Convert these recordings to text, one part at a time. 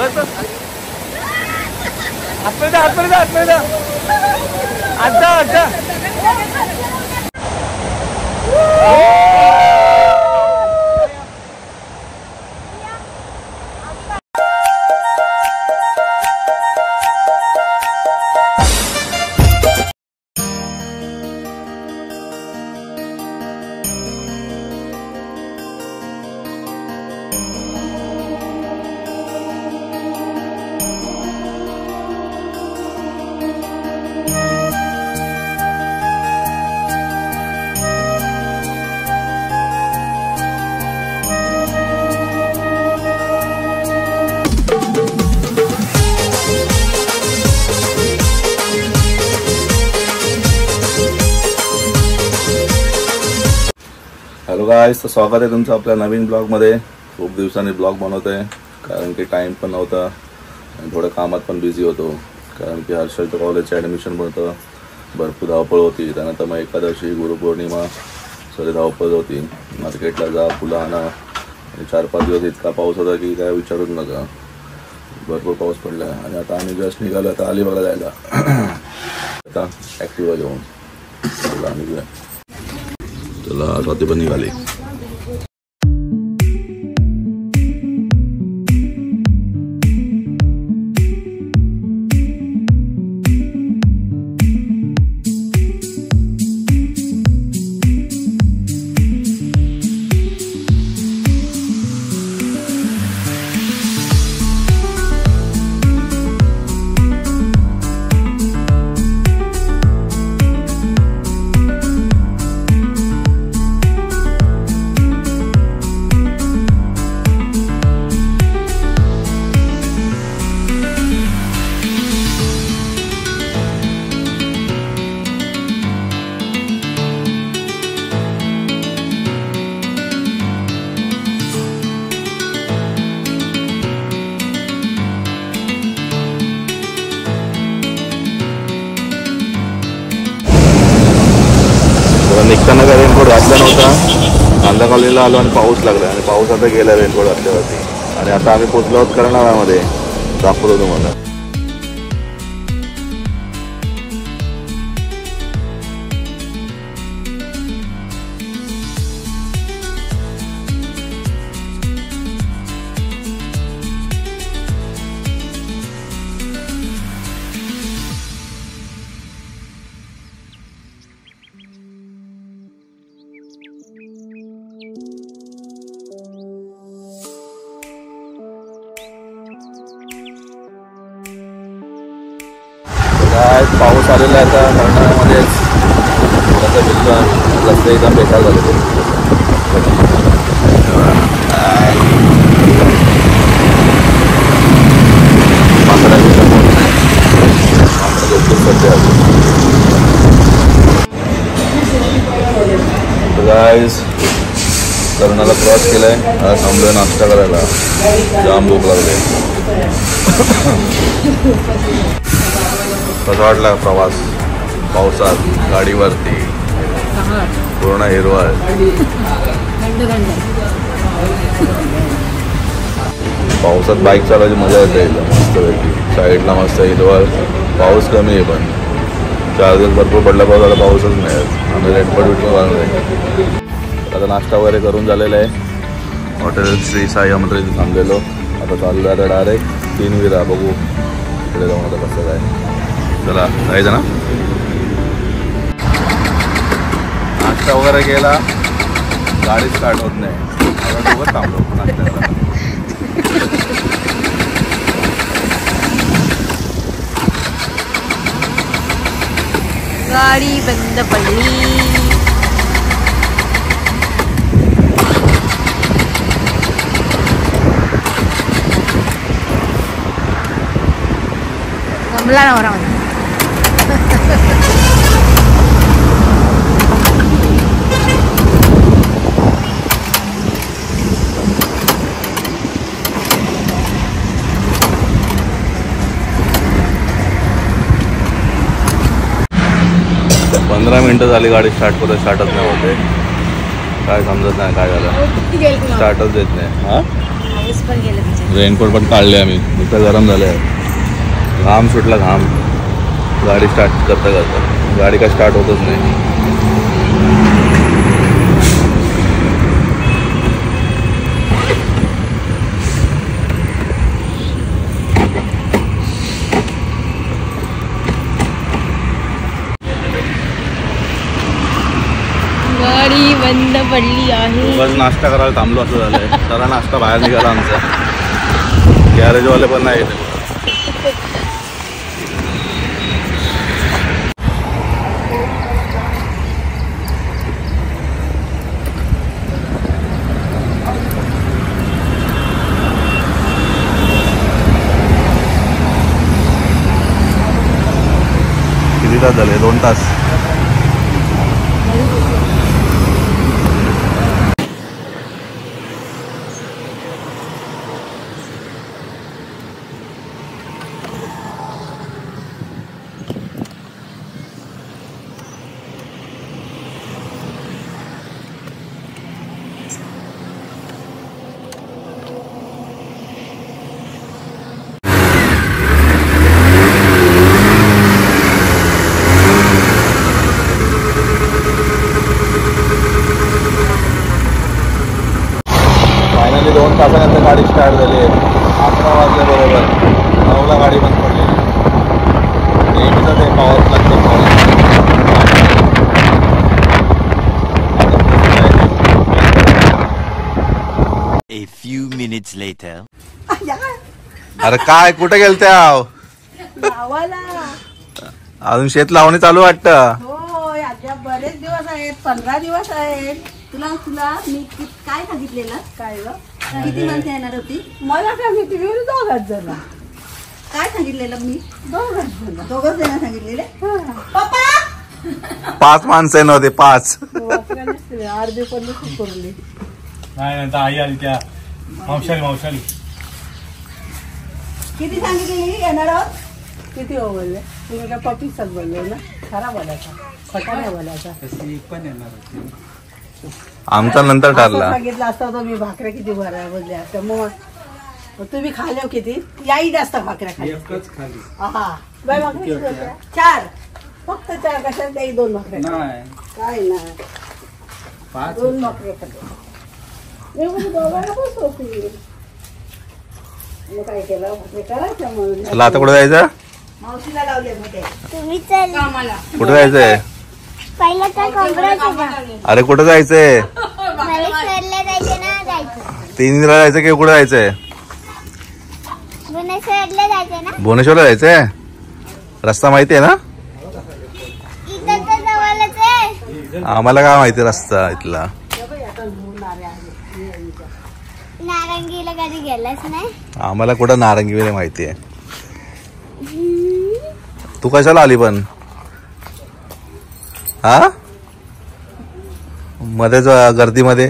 बस आतमध्ये आतमध्ये आतमध्ये आता आता हॅलो गाइस, तर स्वागत आहे तुमचं आपल्या नवीन ब्लॉगमध्ये। खूप दिवसांनी ब्लॉग बनवतोय कारण की टाइम पण नव्हता आणि थोडं कामात पण बिझी होतो, कारण की हर्षलचं कॉलेजचं ॲडमिशन पण होतं, भरपूर धावपळ होती। त्यानंतर मग एकादशी, गुरुपौर्णिमा सगळी धावपळ होती। मार्केटला जा, फुलं आणा आणि 4-5 दिवस इतका पाऊस होता की काय विचारूच नका, भरपूर पाऊस पडला। आणि आता आम्ही जस्ट निघालो आता अलिबागला जायला आता ॲक्टिवा घेऊन निघूया। चला स्वाती पण निघाली। निघताना काय रेनकोट घातला नव्हता, कांदा कॉलेजला आलो आणि पाऊस लागला आणि पाऊस आता गेला रेनकोट घातल्यावरती। आणि आता आम्ही पोचलो आहोत कर्नाळामध्ये, दाखवतो तुम्हाला। पाऊस आलेला आहे आता कर्नाळ्यामध्येच, रस्ते एकदम बेकार झाले ते। गाइस कर्नाळा क्रॉस केलाय, आता थांबलोय नाश्ता करायला, जाम भूक लागले। कसा वाटला प्रवास पावसात गाडीवरती, पूर्ण हिरवळ, पावसात बाईक चालवायची मजा येते मस्त पैकी। साईडला मस्त हिरवळ, पाऊस कमी आहे पण 4 दिवस भरपूर पडला पाऊस, आता पाऊसच नाही। आम्ही रेनकोट विटून बांधले। आता नाश्ता वगैरे करून झालेला आहे, हॉटेल श्री साई आमंत्रित थांबलेलो। आता चाललो आता डायरेक्ट 3 विरा, बघू इकडे जाऊन आता कसं काय। चला जायचं ना, नाश्ता वगैरे केला, गाडी स्टार्ट होत नाही, आता दोघं थांबलो नाश्त्याला। गाडी बंद पडली। जमला नवरा मला। पंधरा मिनिटं झाली गाडी स्टार्टच नाही होते, काय समजत नाही काय झालं, स्टार्टच देत नाही। हां केस पण गेलं तिचे. रेनकोट पण काढले आम्ही, नुसतं गरम झालंय, घाम सुटला घाम. गाडी स्टार्ट करता करता गाडी काय स्टार्ट होतच नाही. गाडी बंद पडली आहे. बस नाश्ता करायला थांबलो असं झालंय. जरा नाश्ता बाहेर निघाला आमचा. गॅरेजवाले पण नाही येते. किती तास झाले? 2 तास. फायनली 2 तासानंतर गाडी स्टार्ट झाली आहे. 11 वाजले बरोबर. 9ला गाडी बंद पडलेली. नेहमीच ते पावर लागतं. A few minutes later. अरे काय कुठे गेलत्या? अजून शेत लावणी चालू वाटतं. हो आता बरेच दिवस आहेत, 15 दिवस आहेत. तुला मी काय सांगितलेलं? काय किती माणसं येणार होती? मला काय माहिती, मी 2 जण. काय सांगितलेलं मी? 2 जण सांगितलेले. पप्पा 5 माणसं नव्हते, 5. अर्धी पण पुरली. नाही आई आली त्या मावशाली. किती सांगितलेली येणार आहोत? किती हो बोलले तुम्ही? काय पपीचाच बोलले ना? खरा बोलायचा, खोटा नाही बोलायचा. आमचा नंतर ठरला. सांगितलं असतं तर मी भाकऱ्या किती भरायला बोलले असतं. मग तुम्ही खाल्या किती? याही जास्त भाकऱ्या खाली. हा बाय भाकरी 4. फक्त 4 कशात? काही 2 भाकऱ्या काय नाही, 2 भाकऱ्या खाल्ल्या. दोघांना बसवते. मग काय केलं? भाकरी करायचं म्हणून. चला आता कुठे जायचं? मावशीला लावले मोठे. तुम्ही चल. कुठे जायचंय? पहिलं तर कॉम्प्युटर. अरे कुठे जायचंय? सरला जायचं ना? जायचं 3ला जायचं की कुठे जायचंय? भुवनेश्वरला जायचं ना? भुवनेश्वरला जायचंय. रस्ता माहिती आहे ना? इथं तर जवळच आहे. आम्हाला काय माहिती रस्ता इथला? नारंगीला कधी गेलाच नाही? आम्हाला कुठं नारंगी वगैरे माहिती आहे. तू कशाला आली पण? हा मध्येच गर्दीमध्ये?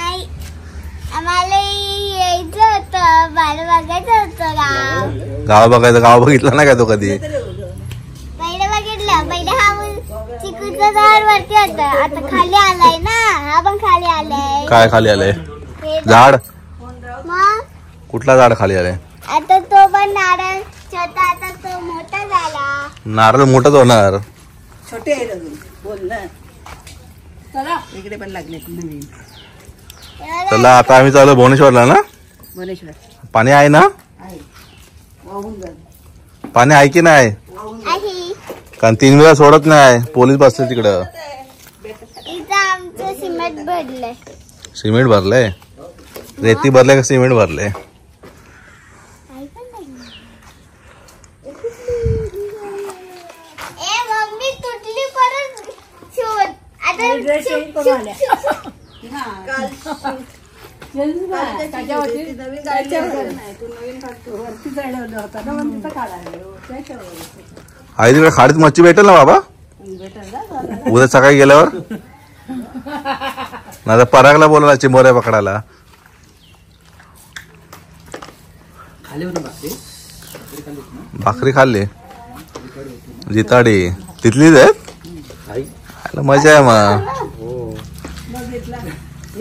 आई आम्हाला यायचं होतं, बाळ बघायचं होतं. गाव बघायचं. गाव बघितलं ना काय तो कधी? पहिलं बघितलं. पहिलं हा चिकूचं झाड वरती होतं, आता खाली आलाय ना. हा पण खाली आलाय. काय खाली आलंय? हे झाड? मग कुठला झाड खाली आलंय? आता तो पण नारळ छोटा, आता तो मोठा झाला. नारळ मोठंच होणार. छोटे आहेत अजून. बोल ना. चला इकडे पण लागले नवीन. चला आता आम्ही चालू भुवनेश्वरला ना. भुवनेश्वर पाणी आहे ना? आहे. वाहून जाईल. पाणी आहे की नाही? आहे. कारण 3 वेळा सोडत नाही. पोलीस बसले तिकडं. इथं आमचं सिमेंट भरलंय. सिमेंट भरलंय? रेती भरलंय का सिमेंट भरलंय? ए मम्मी तुटली परत शोध. आता ड्रेस चेंज करून आल्या. त्याच्यावरती नवीन गाडी नाही. तू नवीन काढतो. वरती जायला होता ना, मग तिथं काढायला त्याच्यावर. आई तिकडे खाडीत मच्छी भेटेल ना बाबा? उद्या सकाळी गेल्यावर नाही तर परागला बोलायला चिंबोऱ्या पकडायला. भाकरी खाल्ली. जिताडी तिथलीच आहेत. मजा आहे मग.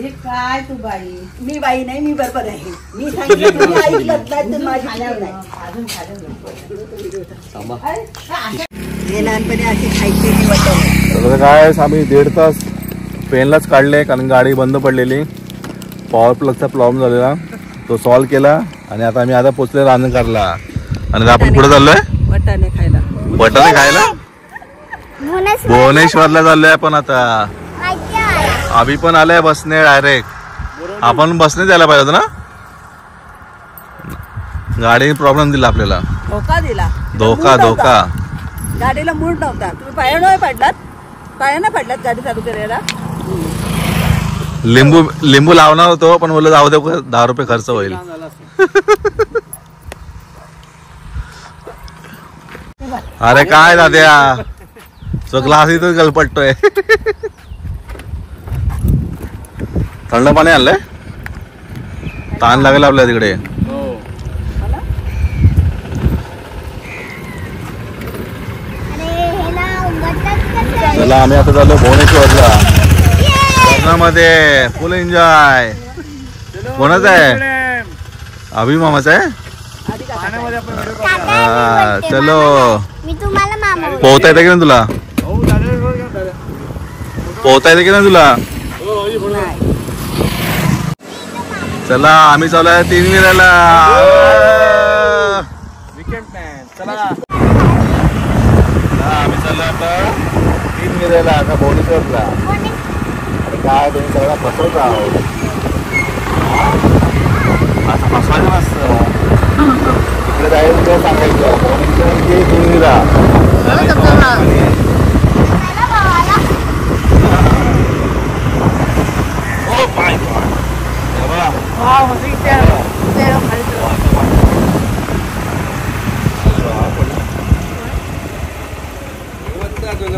हे काय तू बाई? मी बाई नाही, मी बरोबर आहे. मी सांगितलं तुम्ही ऐकलं नाही तर माझी खाल्यावर नाही. अजून हे लहानपणी अशी खायची ती वाटत. तर काय आम्ही 1.5 तास पेनलाच काढले कारण गाडी बंद पडलेली. पॉवर प्लगचा प्रॉब्लेम झालेला तो सॉल्व्ह केला आणि आता आम्ही आता पोचले रानकारला. आणि आपण पुढे चाललोय वटाणे खायला. वटाणे खायला भुवनेश्वरला चाललोय आपण आता. अभि पण आलाय बसने डायरेक्ट. आपण बसने जायला पाहिजे होतं ना. गाडीने प्रॉब्लेम दिला आपल्याला. धोका दिला. धोका गाडीला मूड नव्हता. तुम्ही पायानं पडलात. पायानं पडलात गाडी चालू करायला. लिंबू लावणार होतो पण बोललो जाऊ दे 10 रुपये खर्च होईल. अरे काय दाद्या तो ग्लास इथं गलपटतोय. थंड पाणी आणलंय. ताण लागेल आपल्या तिकडे. चला आम्ही आता चाललो भुवनेश्वरला. लग्नामध्ये फुल एन्जॉय. कोणाचा आहे? अभि मामाचा आहे. चलो मी तुम्हाला मामा पोहता येते की नाही तुला? पोहता येते की नाही तुला? चला आम्ही चालू आहे 3 विराला. आम्ही चाललो आता 3 विराला आता भुवनेश्वरला. काय तुम्ही सगळा फसवता आहोत. असं फसवायचं नसतं. इकडे जायचं ते सांगायचं भुवनेश्वर की 3 विरा.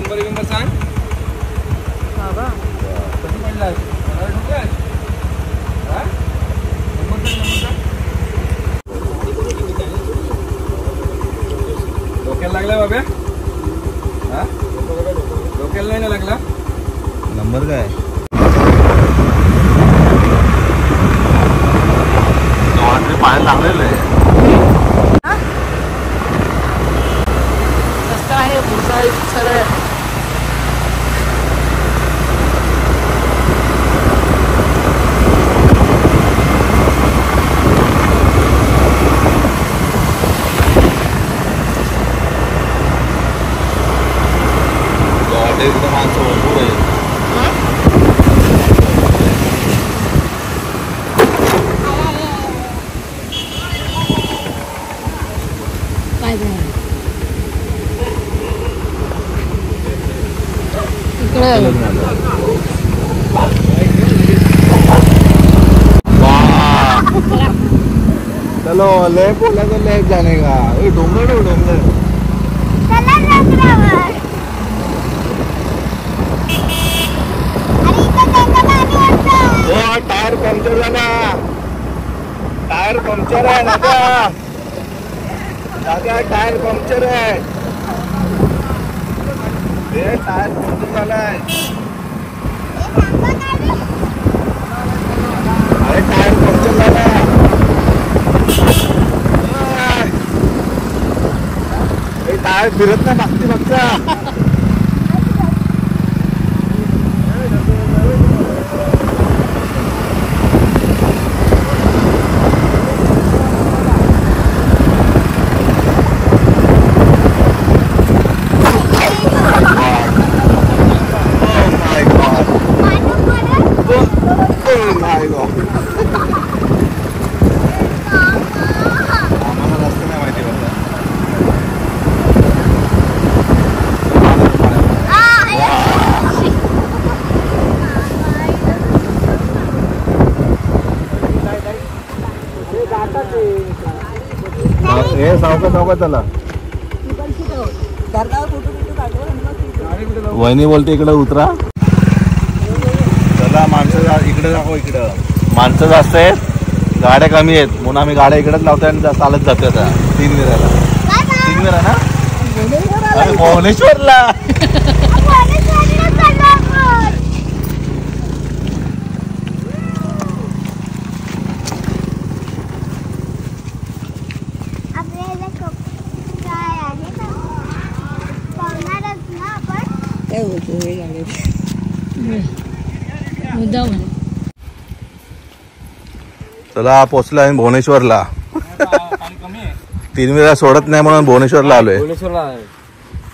नंबर सांग. डोक्याला लागला बाबा. डोक्याला नाही ना लागला. नंबर काय? पाय लागलेलं आहे. माणसं भरपूर आहे. चलो लेफ्ट बोला तो लेफ्ट जाने का. डोंगर डोंगर टायर पंक्चर झाला. टायर पंक्चर आहे दादा. दादा टायर पंक्चर आहे. टायर पंक्चर झालाय. अरे टायर पंक्चर झाला. टायर फिरत नाही मागची मागचा. सावकाश चला. वहिनी बोलते इकडे उतरा. चला माणसं इकडे दाखव. इकडं माणसं जास्त आहेत गाड्या कमी आहेत म्हणून आम्ही गाड्या इकडेच लावतोय आणि चालत जातोय आता 3 विराला. 3 विरा ना काय बोलतो हे गाडी चला पोचला आहे भुवनेश्वरला. पाणी कमी आहे. 3 वेळा सोडत नाही म्हणून भुवनेश्वरला आलोय.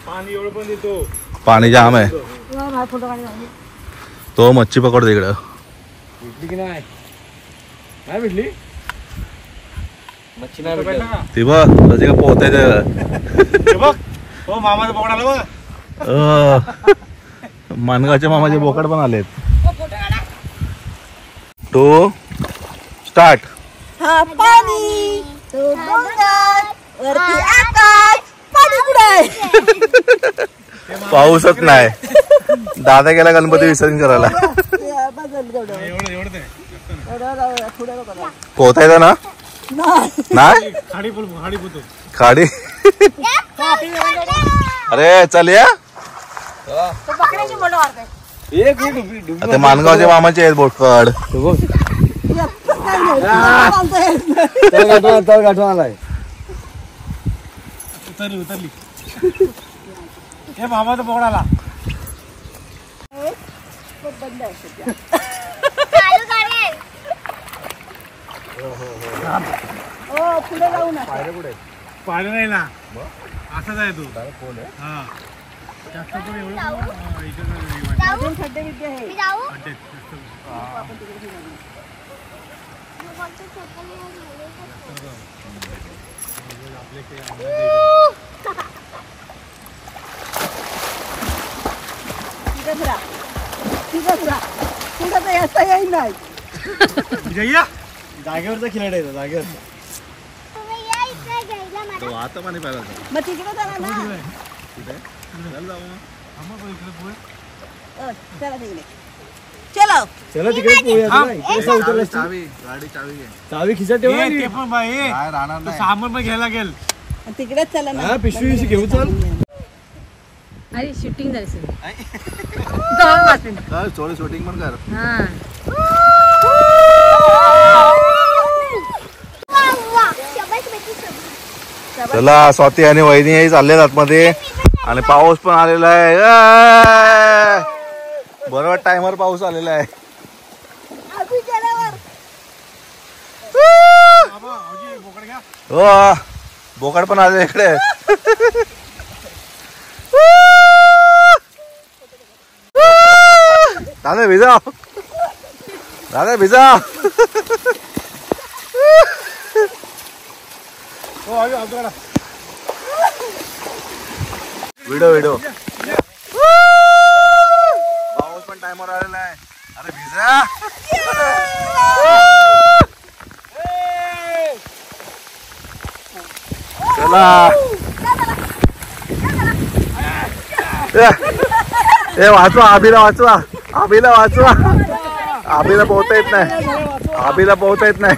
पाणी एवढं पण देतो. पाणी जाम आहे. तो मच्छी पकडतो इकडं. नाही भेटली मच्छी नाही भेटली ती बघ त्याची का पोहताय बघ. हो मामाचं बोकड आलं बघ. मानगावच्या मामाचे बोकड पण आलेत. 2 स्टार्ट. हा पाणी तो डोंगर वरती आकाश पाणी कुठे पाऊसच नाही. दादा गेला गणपती विसर्जन करायला. पोहतायचा ना नाही खाडी. अरे चल या. ते मानगावच्या मामाचे आहेत बोकड. उतरली हे मामाचा बोकड आला. पुढे जाऊ ना पाहिलं नाही ना असंच आहे तू. हा जास्त पण एवढं खड्डे बिड्डे आहे जागेवरचा खिलाडी आहे जागेवर. आता पाणी पाहिलं मग तिकडे चला ना चला तिकडे चलो चला तिकडे चावी खिचत ठेव. ते पण बाई सामान पण घ्यायला लागेल. तिकडेच चला ना पिशवी घेऊ चल. अरे शूटिंग झाली सगळी. थोडी शूटिंग पण कर. चला स्वाती आणि वहिनी चालले आतमध्ये आणि पाऊस पण आलेला आहे. बरोबर टायमर पाऊस आलेला आहे. हो बोकड पण आले इकडे. दादा भिजा दादा भिजा. व्हिडिओ पाऊस पण टायमर आलेला आहे. अरे भिजा. चला ए वाचवा आबीला वाचवा. आबीला वाचवा. आबीला पोहता येत नाही. आबीला पोहता येत नाही.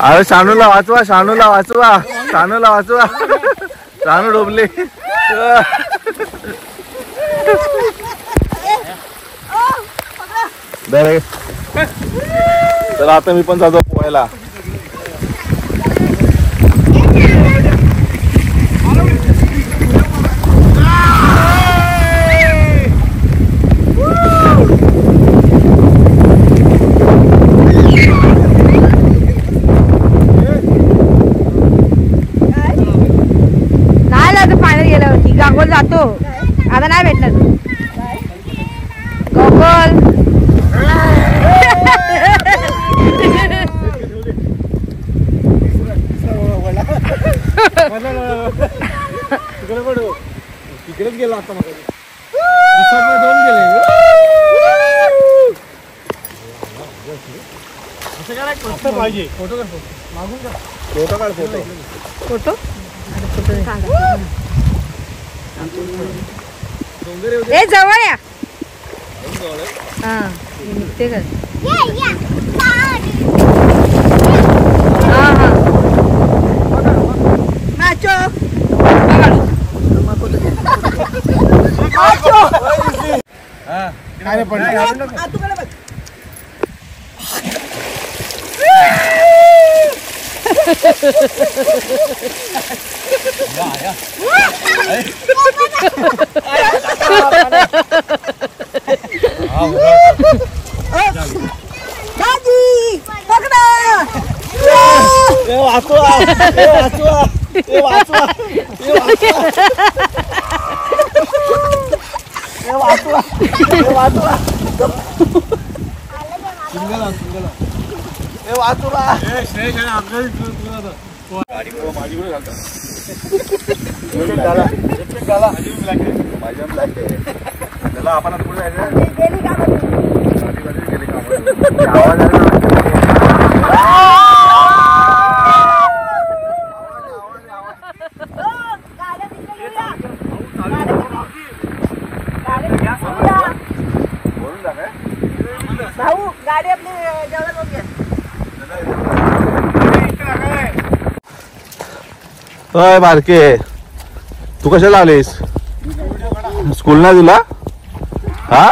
अरे शानूला वाचवा. शानूला वाचवा. शानूला वाचवा. शानू डोबली. चला आता मी पण जातो पोहायला. गांगोल जातो आता नाही भेटणार. गोगोल तिकडेच गेला आता मग दोन गेले. असं काय पाहिजे. फोटो काढ. मागून काढ. फोटो काढ. फोटो ए जवळ या. हा निघते का. काय पण दादी पकडा. त्याला आपण पुढे भाऊ गाडी आपली जेवढं घ्या. अय बारके, तू कशाला आलीस? स्कूल नाही तुला? हा,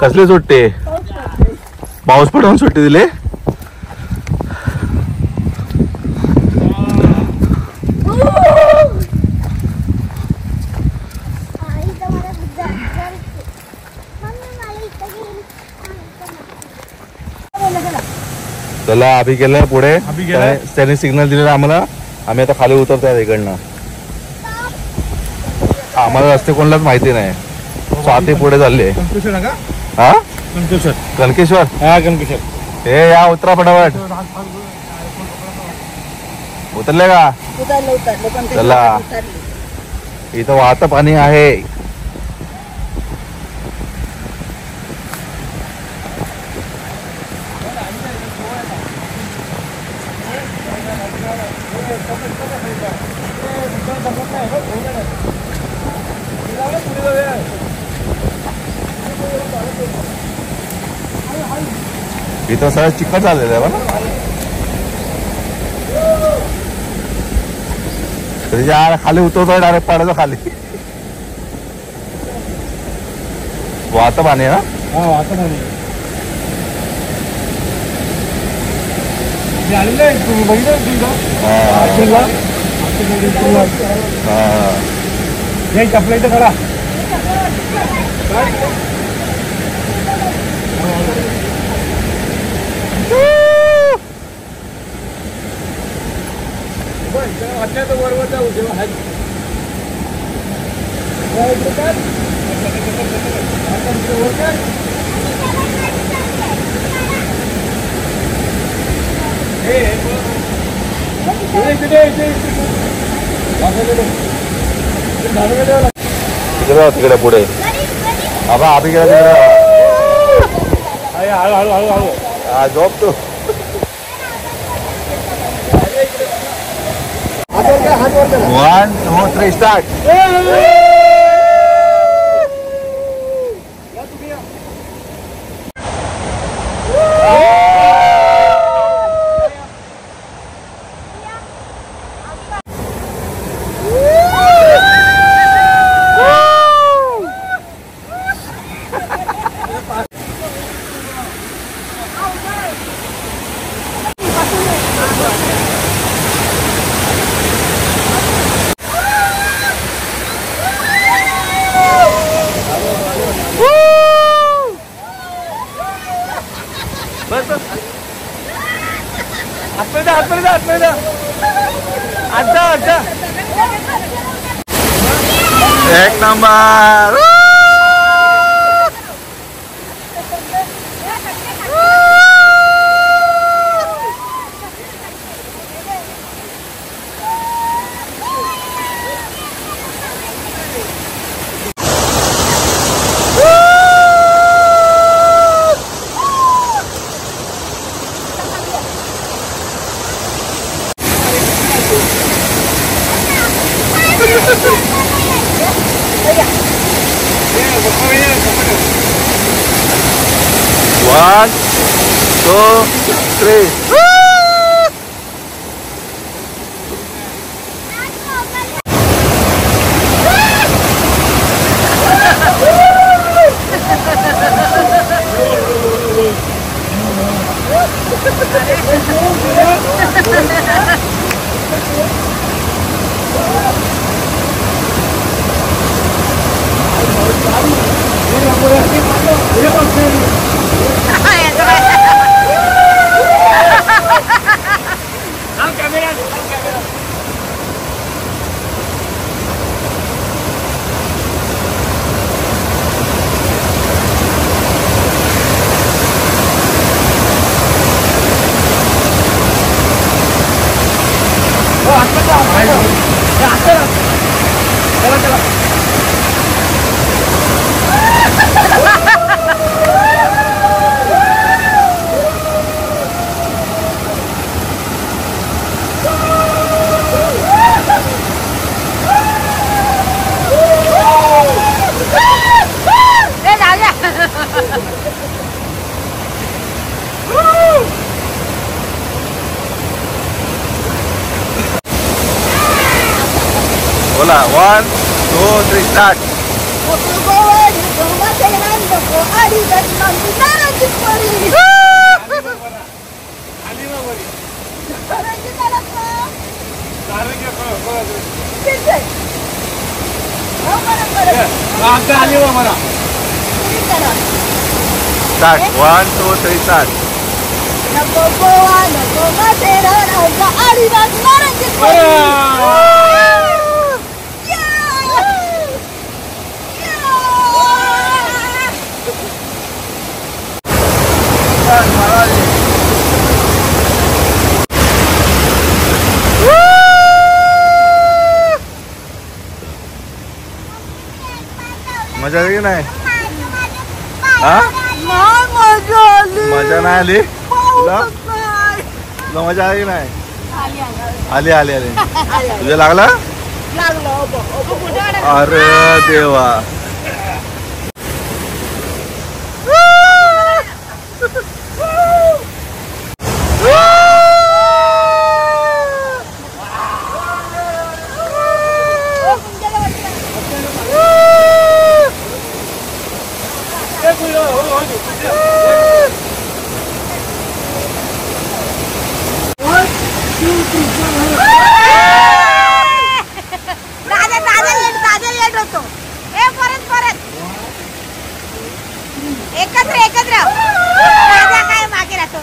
कसली सुट्टी? पाऊस पडून सुट्टी दिली? चला अभि गेलाय पुढे. त्याने सिग्नल दिलेला आम्हाला. आम्ही आता खाली उतरतोय इकडनं. आम्हाला रस्ते कोणालाच माहिती नाही. स्वाती पुढे चालले. हा, कनकेश्वर. हा कनकेश्वर. हे या उतरा फटाफट. उतरले का? चला, इथं वाहतं पाणी आहे. इथं सगळं चिकट झालेलं आहे बघा. त्याच्या खाली उतरतो डायरेक्ट पडायचं खाली. वाहतं पाणी आहे ना? हा वाहतं पाणी आलेलं आहे. तुम्ही बघितलं चपला इथं करा. बरोबर जाऊ जेव्हा तिकडे पुढे आबा अभि गेला तिकडे. हळू हळू हळू हा झोप तू. One, two, three, start. एक number. One, two, three. Camera बोला 1 2 3 स्टार्ट आली मला स्टार्ट 1 2 3 स्टार्ट मजा आली की नाही हा मजा नाही आली तुला तुला मजा आली की नाही आली आली आली तुझ्या लागला अरे देवा दादा लेट होतो परत एकत्र दादा काय मागे राहतो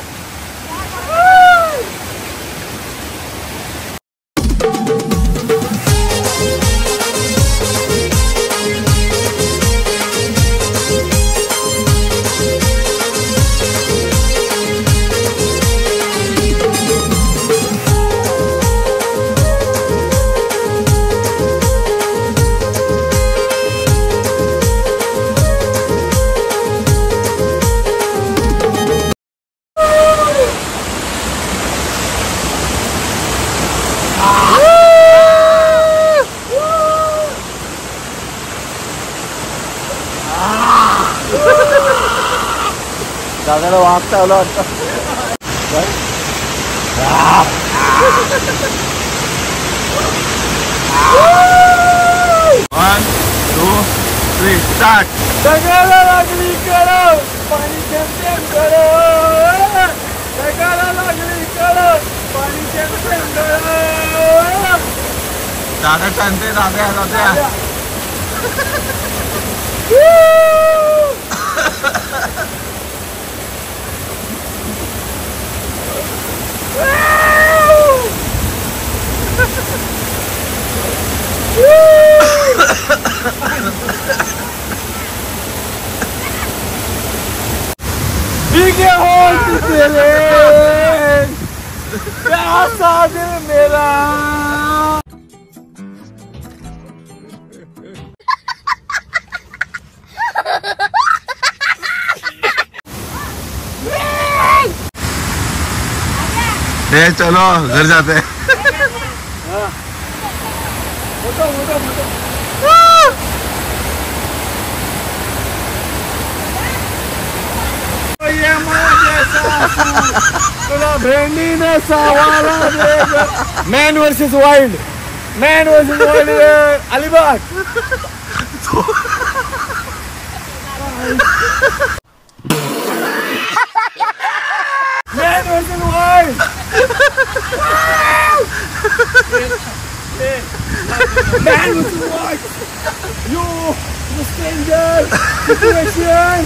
दादाला वाघ चावला वाटतं 1 2 3 स्टार्ट सगळ्याला लागली कळ पाणी थेंब कळ सगळ्याला लागली कळ पाणी थेंब कळ दादा चालते दादा भीगे होठ तेरे प्यासा दिल मेरा चलो घर जाते हैं भेंडी ने सवाला man versus wild Alibag man versus wild man versus wild you stranger situation